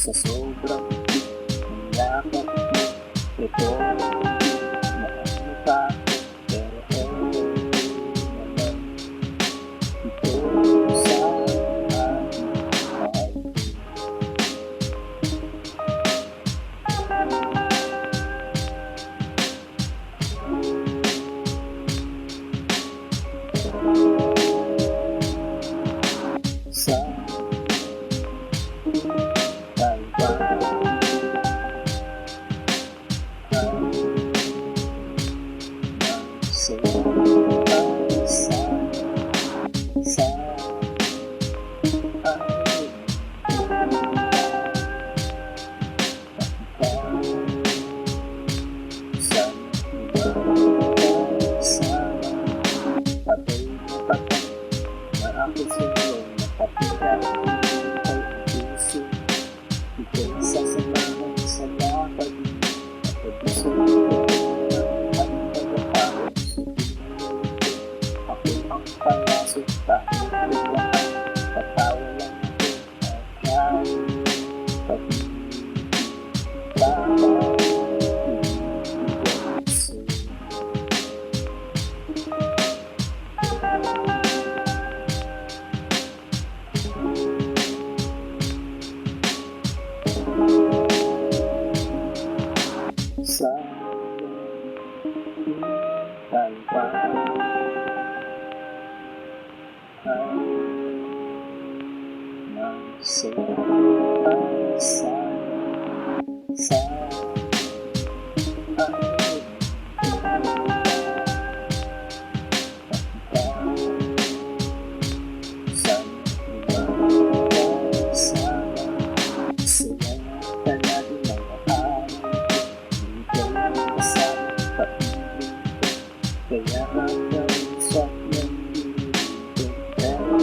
Sa sobrang yakap mo, ito nakamukha ko, pero naman ito sa aking mahal. Sa sa kalpa ay nagsulat sa kaya hanggang sa nandito pero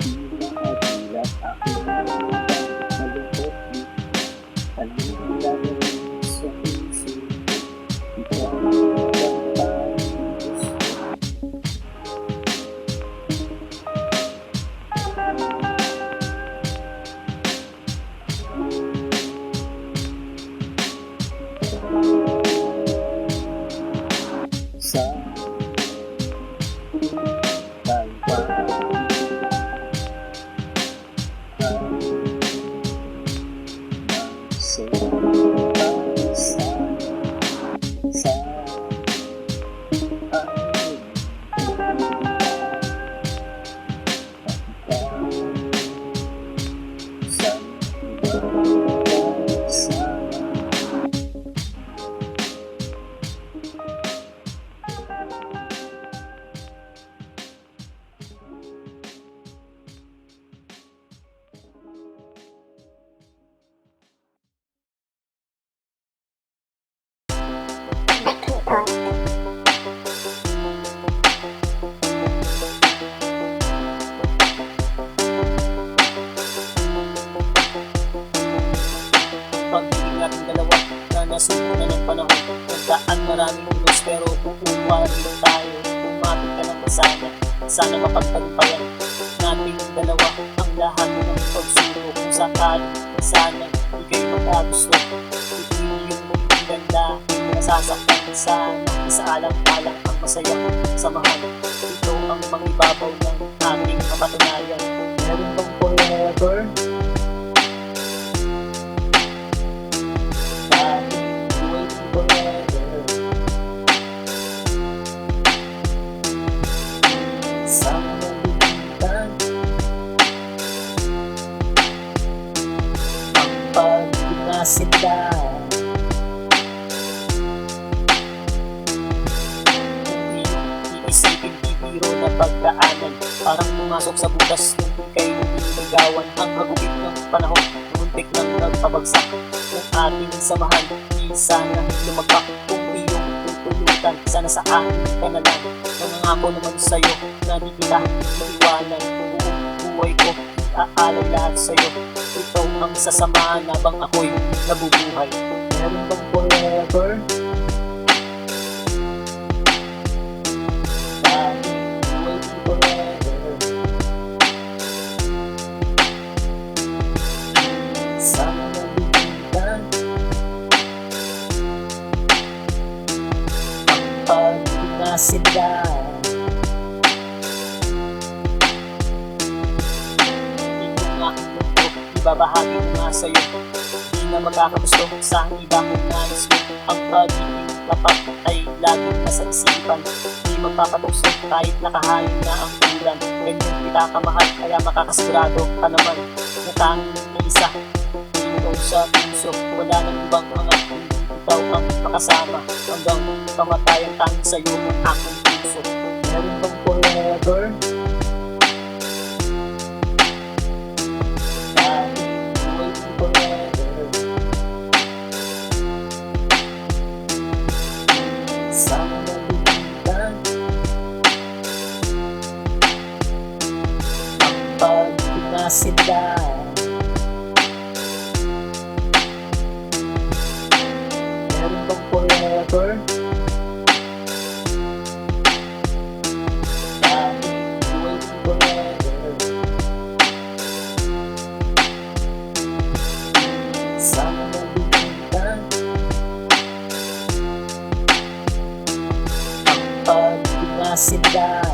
di maadilat ako malungkot dito anong gagawin sa isip ko ikaw ang parang gusto sa kalpa ay nagsulat sa pag-ibig natin dalawa na nasuko na ng panahon. Nagdaan maraming ulos pero uuwarin tayo. Umapit ka lang sana, sana mapagtagumpayan natin dalawa ang lahat ng pagsuko. Kung sakali sana ikay magkagusto, ipili yung ganda, nasasaktan sana. Isaalang-alang ang masayang samahan. Ito ang mangibabaw ng ating kapatunayan. Meron bang forever? Sila iisipin bibiro na pagdaanan, parang pumasok sa butas nung ika'y nililigawan. Ang hagupit ng panahon, muntik nang nagpabagsak ng ating samahan. Di sana lumagpak kung iyong tutulutan. Sana sa akin ka na lang, nangangako naman sa'yo na di kita iiwanan. Buong buhay ko iaalay lahat sa'yo, ito ang sasamahan habang ako'y nabubuhay. Meron bang forever? Sana nalimutan ang pagpinasinda. Hindi ko nga ito ibabahagi ko nga sa'yo. Di na magkakagusto sa iba kong nais ko. Ang pagiging tapat ay laging nasa isipan. Di magpapatuso kahit nakahain na ang ulan. Ganyan kita kamahal, kaya makakasigurado ka naman na tanging isa sa puso. Wala nang ibang mga hindi ikaw ang makasama hanggang kamatayan tanging sa'yo ang aking puso. Meron bang forever? Dahil waiting forever. Sana nalimutan ang pagpinasinda. Meron bang forever? Dahil waiting forever. Sana nalimutan ang pagpinasinda.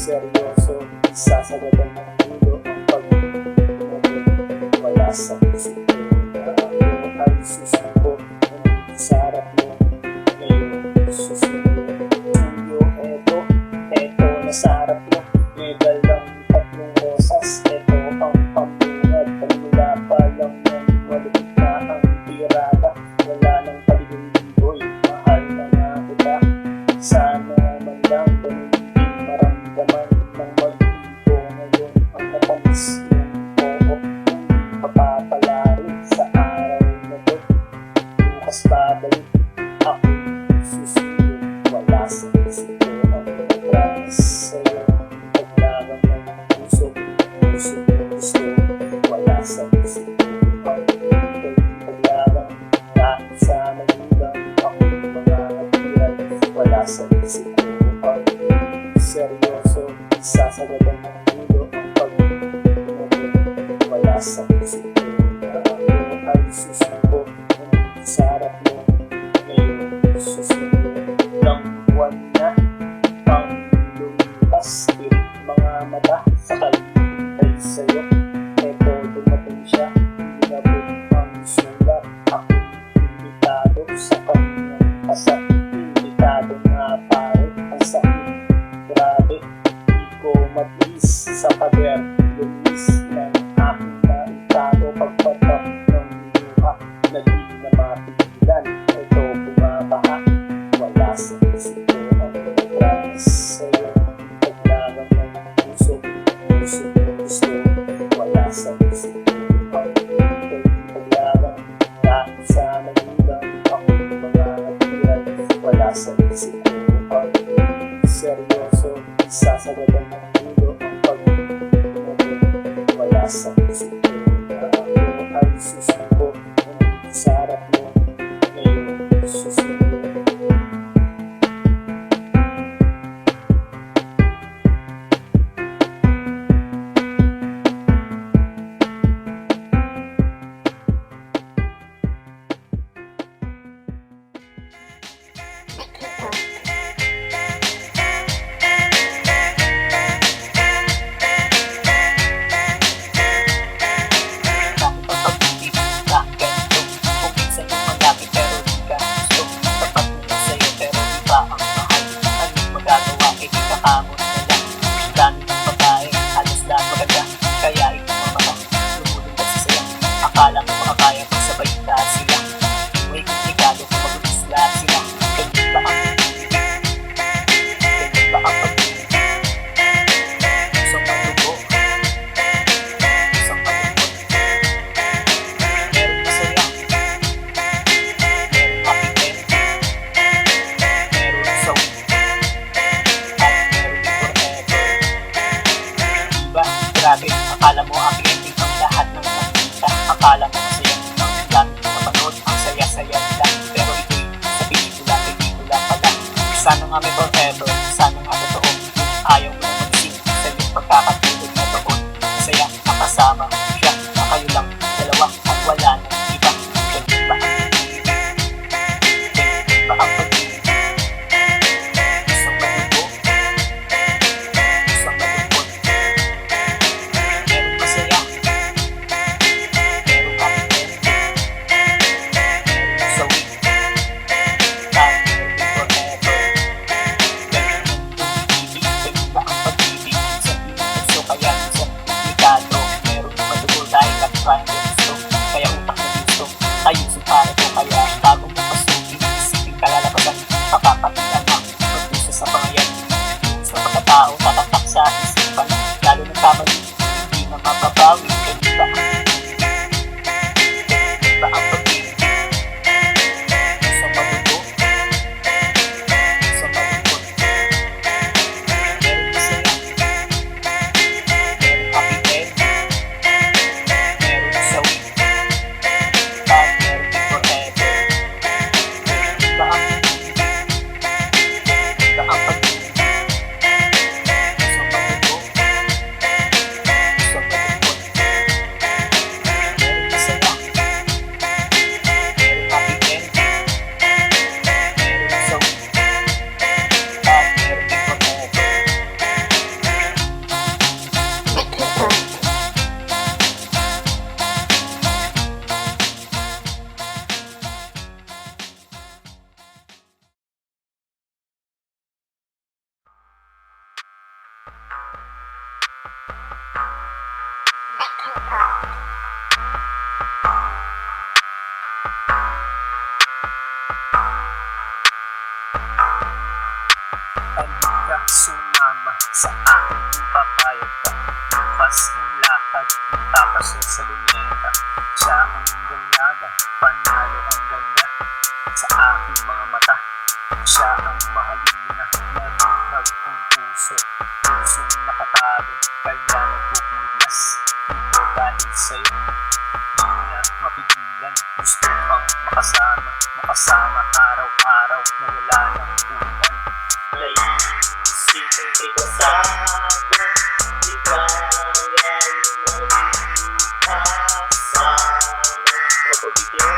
Seryoso, sasagadan ng ulo ang pag-ibig. Wala sa isip ko na ako ay susuko. Nandito sa harap mo, ngayon susuko. Tuyo, eto na sa harap mo. Legal lang tatlong rosas, eto ang pamungad. Pagmula pa lang ng malupit na ang tirada. Wala nang paligong-ligoy, mahal na nga kita. Sana man lang ganun din maramdaman ng mag-ibo. Ngayon ang matamis yung oo, hindi papapalarin sa araw na to. Bukas babalik, ako'y susunod. Wala sa isip ko ang pagkakas sa'yo. Paglaban ng puso, gusto. Wala sa isip ko ang paglaban. Kahit sa magulang ako'y mga hatiran. Wala sa isip ko ang seryoso, sasagadan ng ulo ang pag-ibig. Wala sa isip ko na ako ay susuko. Nandito sa harap mo, ngayon susunod. Ng buwan na pang lumipas, tirik mga mata sa kalibay sa'yo. Eto dumating siya, hinabot ang sulat. Ako'y imbitado sa kanyang kasal. Imbitado nga pare, ang sakit. Grabe, di ko matiis sa pader. Lumis ng aking naitado. Pagpatak ng luha na di na mapigilan. Ito bumabaha, wala sa isip ko ang pagkakas sa'yo. Paglaban ng puso, gusto. Wala sa isip ko Bawal ng ulo ang pag-ibig. Wala sa puso ko na ako ay susuko. Sa harap mo ngayon susuko. Akala mo makakaya pag sabay taas sila. May komplikado kung mag-ulis lahat sila. Ganyan ba ang pag-ibig? Ganyan ba ang pag-ibig? Isang malubo, isang malungkot. Meron masaya, meron makikip, meron sawi, at meron din forever. Diba? Grabe, akala mo aking ang lahat ng akala mo masaya ang dami kapanood, ang saya-saya nila. Pero ito'y sa pelikula pala. Sana nga may forever, sana nga totoo. Ayaw mo na mag-isip sa iyong pagkakatulog na doon. Masaya, makasama siya, na kayo lang dalawa at wala nang iba. Ganyan ba ang pag-ibig? Ganyan ba ang pag-ibig? Isang malubo, isang malungkot. Meron masaya, kaya utak na gusto ayusin para ko. Kaya bago mo pasukin, isipin kalalabasan, pakakapilan na magpusa sa pangayan. Sa pagkatao, tatatak sa isipan, lalo ng kamali, hindi na mababawi. Ganyan ba ang pag-ibig? Ganyan ba ang pag-ibig? Isang malubo, isang malungkot. Meron masaya, meron kapitid, meron sawi, at meron din forever. Ganyan ba ang pag-ibig? Ganyan ba ang pag-ibig? Isang malubo, isang malungkot. Meron masaya, meron kapitid, meron sawi, at meron din forever. Halika, sumama sa aking papayag ka. Bukas ang lakad, tapas sa luneta. Siya ang dalaga, panalo ang ganda. Sa aking mga mata, siya ang mahalina. Nabihag ang puso, pusong nakatago. Kaya nagpupuglas, ito dahil sa'yo. Di na mapigilan, gusto pang makasama. Makasama araw-araw na wala ng ulan. Naisipin kay kasama, di kaya kasama. Mapabigyan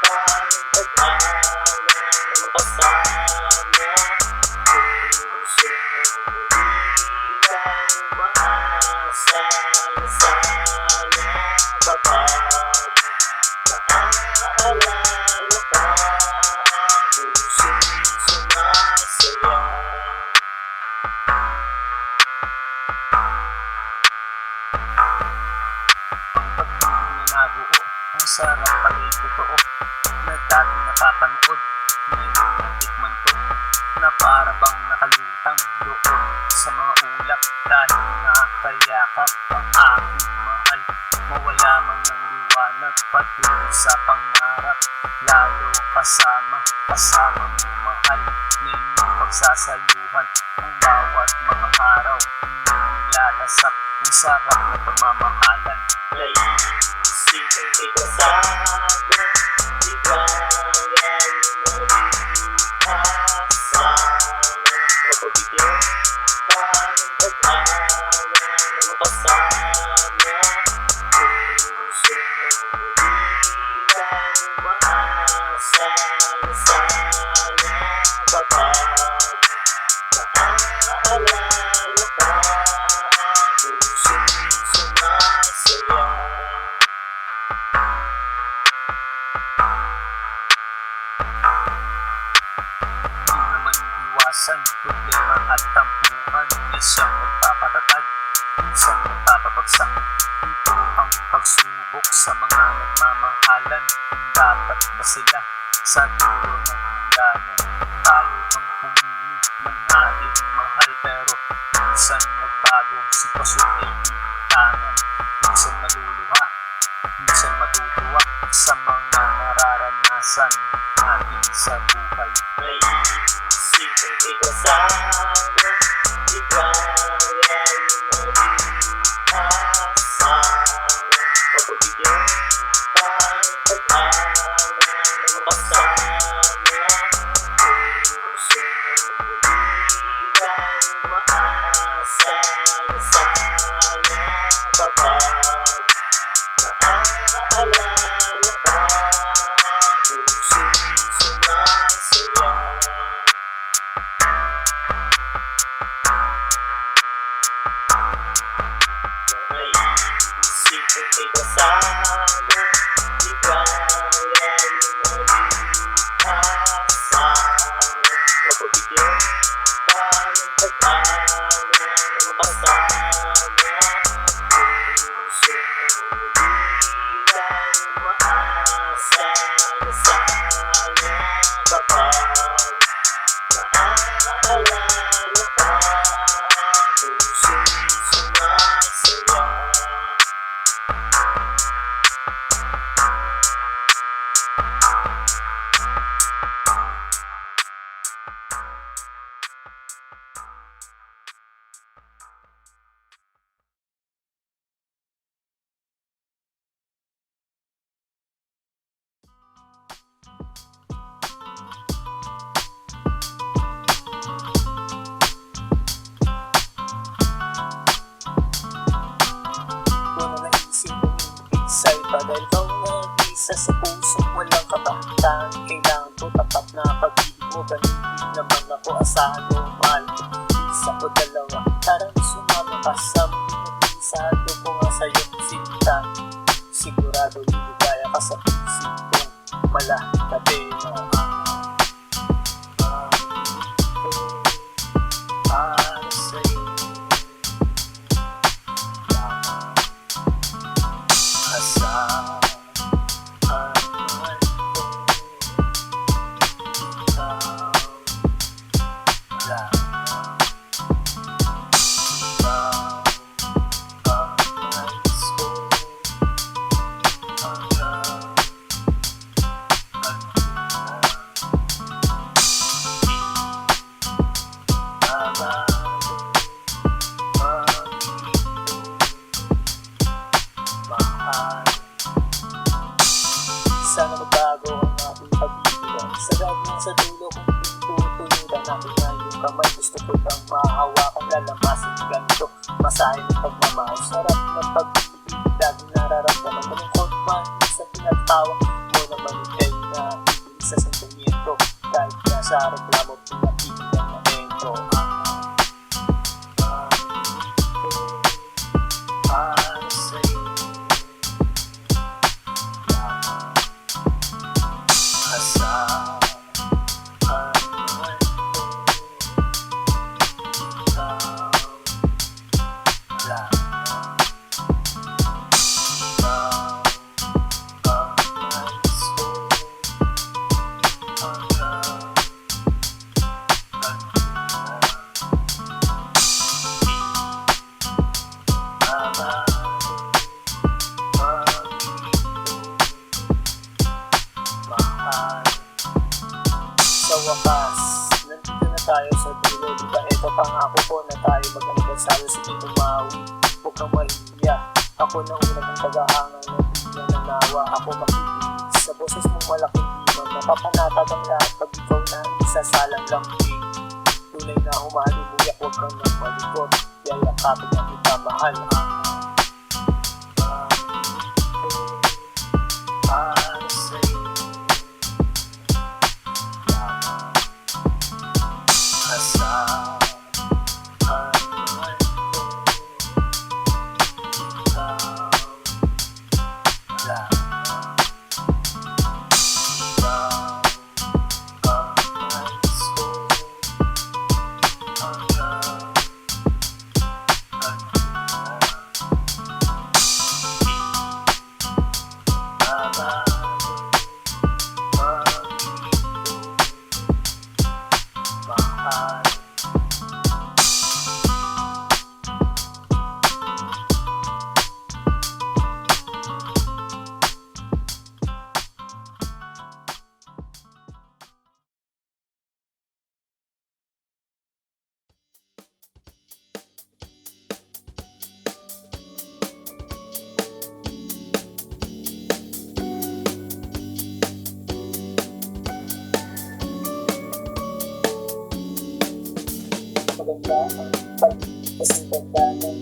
pa ng pag-awa, makasama. Puso di kang maasa, sana kapag naaalala ka, pusong sumasaya. Nabuo, ang sarap pala'y totoo, na dati napapanood, ngayon natikman ko, na para bang nakalutang doon sa mga ulap. Dahil nakakayakap ang aking mahal, mawala man ng liwanag, patuloy sa pangarap. Lalo kasama mo mahal, na inyong pagsasaluhan ang bawat mga araw, nilalasap ang sarap na pagmamahalan. Naisip ang ikasama, di kaya asama. Mapabigyan ka ng pag-asa na makasama. Puso ng kang umaasa na sana kapag naaalala ka. Puso'y sumasaya. Di naman iwasan problema at tampuhan na siyang magpapatatag, minsan magpapabagsak. Ito ang pagsubok sa mga nagmamahalan. Dapat ba sila sa dulo ng hangganan? Tayo ang pumili ng ating mahal, pero minsan nagbago, sitwasyon ay inintanan. Minsan maluluha, minsan matutuwa sa mga nararanasan natin sa buhay. Naisip ang ikasama, di kaya asama. Mapabigyan ka ng pag-asa na makasama. Puso ng kang umaasa na sana kapag naaalala ka. Puso'y sumasaya. Naisip ang ikasama, di kaya asama. Mapabigyan ka ng pag-asa na makasama. Puso ng kang umaasa na sana kapag naaalala ka. Puso'y sumasaya. Kung naisip umibig sa'yo pa dahil ikaw nag-isa sa puso, walang kabahatan. Kailangan ko tapat na pag-ibig mo, ganun din naman ako. Asahan mo, mahal ko, isa o dalawa. Tara na sumama ka sa mundo, isado ko nga sa'yo sinta. Sigurado liligaya ka sa isip kong malakate na para sa'yo. Asahan mo, ikaw lang. Sana magbago ang ating pag-ibigan. Sagad mo sa dulo kung pintutunugan natin na yung kamay. Gusto ko lang mahawakan, lalamasin ganito. Masahin ng pagmamahal, sarap ng pag-ibig. Laging nararamdaman, malungkot man sa pinatawa mo naman ay nakikinig sa sentimiento. Kahit na sa reklamo, pinakikinig ang momento. Para sa'yo. Asahan mo, ikaw lang. Sa wakas, nandito na tayo sa dulo. Diba ito pangako ko na tayo tayo mag-anibersaryo sa tumawi. Huwag kang mahiya, ako na una ng tagahanga na bigyan ng nawa. Ako makikinig sa boses mong malaking iman, napapanatag ang lahat pag ikaw na isasalang lang. Tunay na humalimuyak, huwag kang nang malikot, yayakapin ang kita mahal. Para sa'yo asahan man ko, ikaw lang. Ikaw ang nais ko hanggang kanina. Mahal. Maganda ang pagkasintanda ng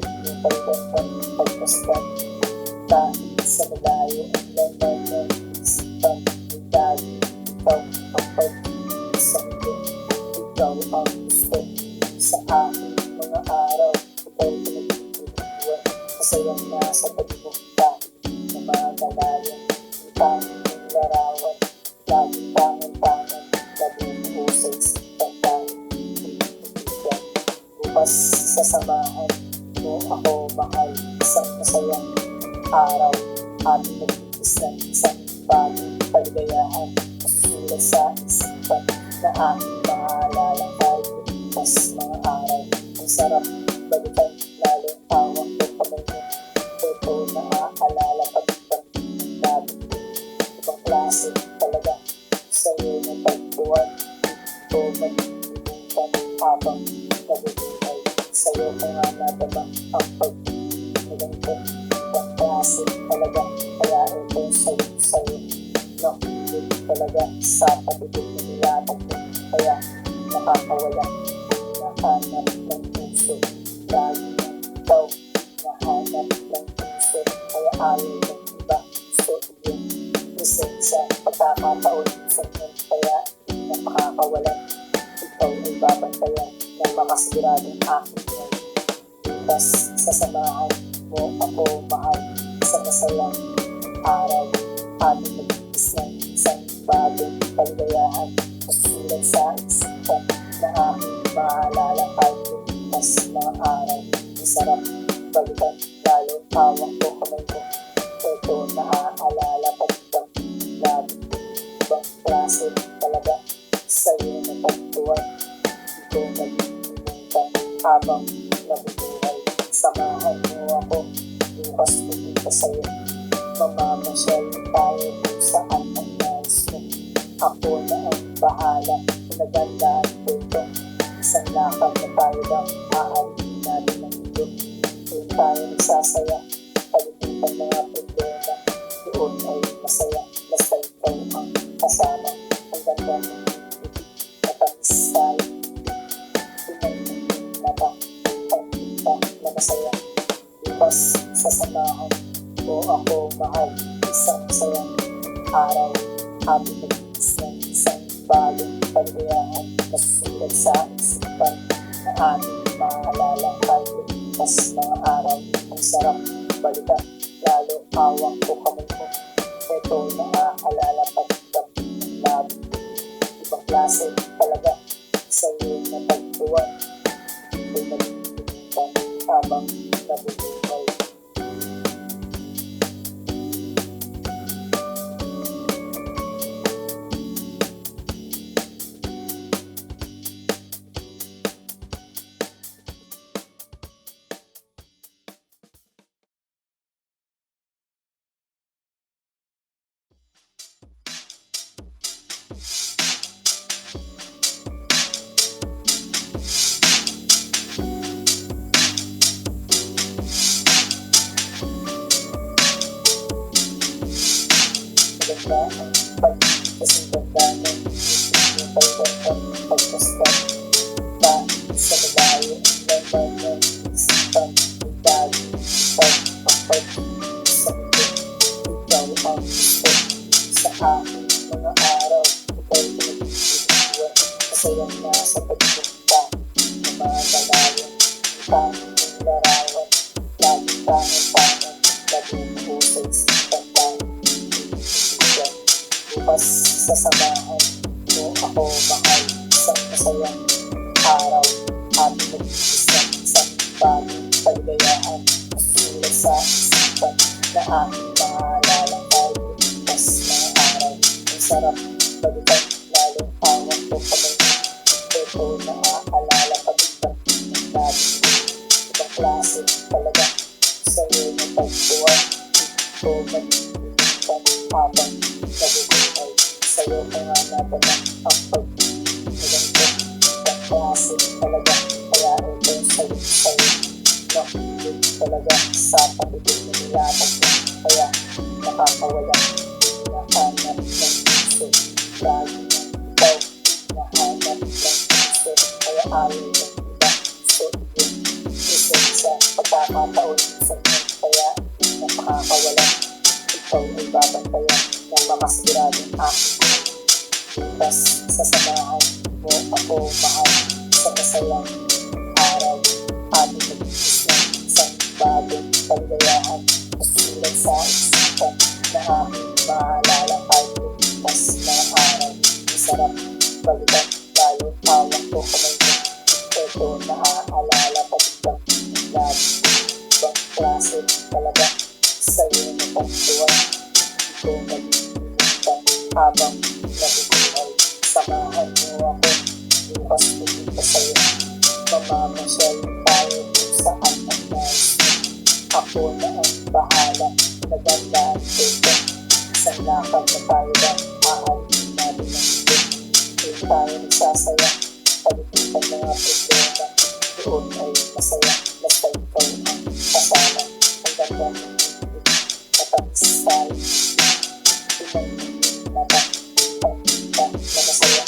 yung pagkakang pagkastan kahit sa malayo ang laman ng isipan ng dali. Ikaw ang pag-ibig sa mundo, ikaw ang gusto sa aking mga araw. Ikaw pinagtutuluan, masayang nasa tabi mo kahit na magalayan. Ang tanging mong larawan, laging tangan-tangan, laging usay sa bukas sasamahan mo ako mahal. Isang masayang araw, ating nagtitis ng isang bagong kaligayahan. Masusulat sa isipan na aking maalala tayo pas mga araw. Ang sarap balikan, lalo tawag ko kamay mo. Ito naaalala pag-ibang ng labi ko. Ibang klase talaga sa'yo na pagbuwan. Ito magigilimutan habang nabubuhay. Sa'yo ko nga nadama ang pag-ibig ko. Ibang klase talaga, kaya ito sa'yo nakulit talaga sa patibig na nilatag ko. Kaya nakakawala, nahanap ng puso. Lagi na ikaw, nahanap ng puso. Kaya ayaw ng iba, gusto iyong presensya. Pagkakataon sa inyo, kaya napakakawalan. Ikaw ay babantayan ng makasiguradong aking ngayon. Bukas sasamahan mo ako mahal sa masayang araw. Ating magtitis ng isang bagong kaligayahan. Masusulat sa isipan na aking maalala kahit bukas mga araw. Ang sarap balikan, lalo hawak ko kamay mo. Ito naaalala pag-ibang labi ko. Ibang klase talaga sa'yo na pagtuwan. Ito nagtutulutan habang nabubuhay. Samahan mo ako, bukas pupunta sa'yo. Mamamasyal tayo kung saan ang nais mo. Ako na ang bahala, pinagandaan ko ito. Isang lakad na tayo lang, ahalin natin ang mundo. Doon tayo nagsasaya, palimutan mga problema. Doon ay masaya, basta ikaw ang kasama. Ang ganda ng ibig, matamis tayo. Pinagdating mata, ang kita na masaya. Bukas sasamahan mo ako mahal. Isang masayang araw, ating magtitis ng isang bagong kaligayahan. Masusulat sa isipan na ating maalala kahit bukas mga araw. Ang sarap balikan, lalo hawak ko kamay mo. Ito naaalala pag-ibang ng labi ko. Ibang klase talaga sa'yo na pagtuwan. Ito nagtutulutan habang nabubuhay. wala ang kasing ganda ng yung pagkakang pagkastan pa sa malayo ang laman ng isipan ng dali pagpapag sa ito. Ikaw ang gusto sa aking mga araw. Ikaw pinag-iiwan masayang nasa pagpunta na mga malayo ang tanging larawan. Laging tangan-tangan laging mahusay sa pagkain. Bukas sasamahan mo ako mahal isang masayang araw at mag-isang isang bagong kaligayahan. Masusulat sa isipan na aking maalala tayo bukas mga araw. Ang sarap balikan lalong hawak ko kamay. Ito naaalala pagkakang ng natin. Ibang klase talaga sa'yo na pagbuwan. Ito mag-iinitan habang nabubuhay. Sa'yo ka nga natanang ang pag-iinitan. Ibang klase talaga kaya ito sa'yo. Nakilig talaga sa pagiging nilapag mo. Kaya nakakawala. Nahanap ng puso. Lagi ng ikaw. Nahanap ng puso. Kaya ayaw ng iba. So yun. Isa sa pagkakataon sa inyo. Kaya napakakawala. Ikaw ay babantayan ng makasiguradong aking bukas sasamahan mo ako mahal sa masayang araw. Ating mag-iis ng isang bagong kaligayahan. Masusulat sa isipan na aking maalala tayo bukas na araw. Masarap balikan tayo hawak ko kamay mo. Ito naaalala pagkakang ng lagi. Ibang klase talaga sa'yo na pagtuwan. Ito mag-iinitan habang nabubuhay. Samahan mo ako bukas pupunta sa'yo. Mamamasyal tayo kung saan ang nais mo. Ako na ang bahala. Nagandaan ko ito. Isang lakad na tayo ba ahalin natin ng ito. Doon tayo nagsasaya. Palipitan mga problema. Doon ay masaya. Basta ikaw ang kasama. Ang ganda ng ibig. Matamis tayo. Pinag-mata. Pagkita na masaya.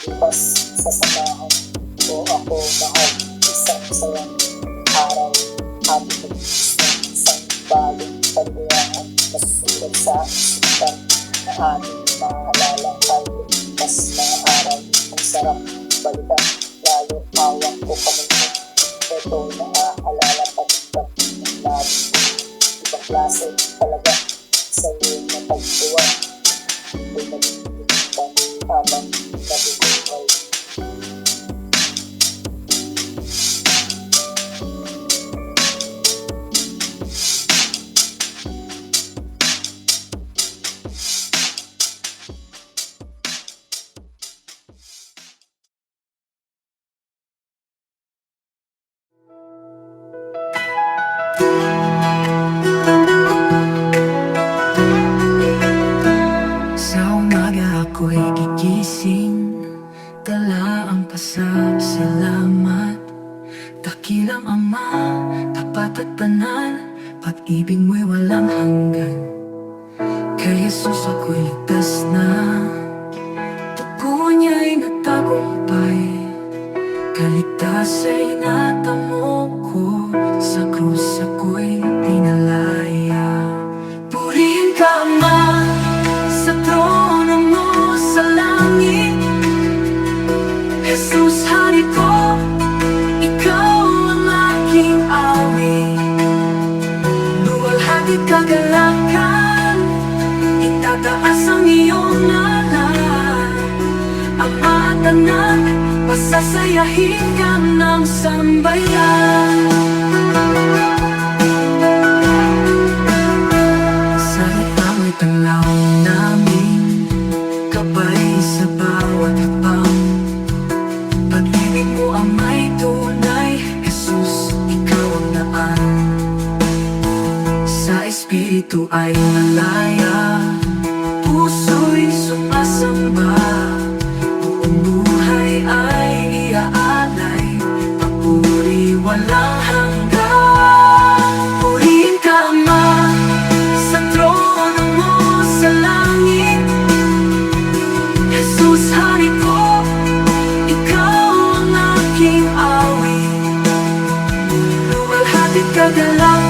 Bukas sasamahan ko ako mahal. Isang masayang araw. Ating mag-iis ng isang bagong kaligayahan. Masusulat sa isipan na ating maalala tayo bukas mga araw. Ang sarap balikan lalo hawak ko kamay mo. Ito naaalala pagkakang ng labi. Ibang klase talaga sa'yo na pagtuwan. Ito nag-iinitan habang nabubuhay. Sa umaga ako'y gigising, dala ang pasasalamat. Dakilang Ama, tapat at banal, pag-ibig mo'y walang hanggan. Kay Jesus ako'y ligtas na, dugo niya'y nagtagumpay. Kaligtas ay natamo ko, sa krus ako'y pinalaya. Purihin ka Ama, sa trono mo sa langit. Jesus, hari ko, ikaw ang aking awit. Luwalhati kagalakan, itataas ang iyong ngalan. Ama at anak, pasasayahin ka ng sambayan. Sa itamo'y tanglaw namin, kabay sa bawat hakbang. Pag-ibig mo ang may tunay, Jesus, ikaw ang daan. Sa Espiritu ay nalaya, puso'y sumasamba. Buong buhay ay iaalay, papuri walang hanggan. Purihin ka Ama, sa trono mo sa langit. gagalaw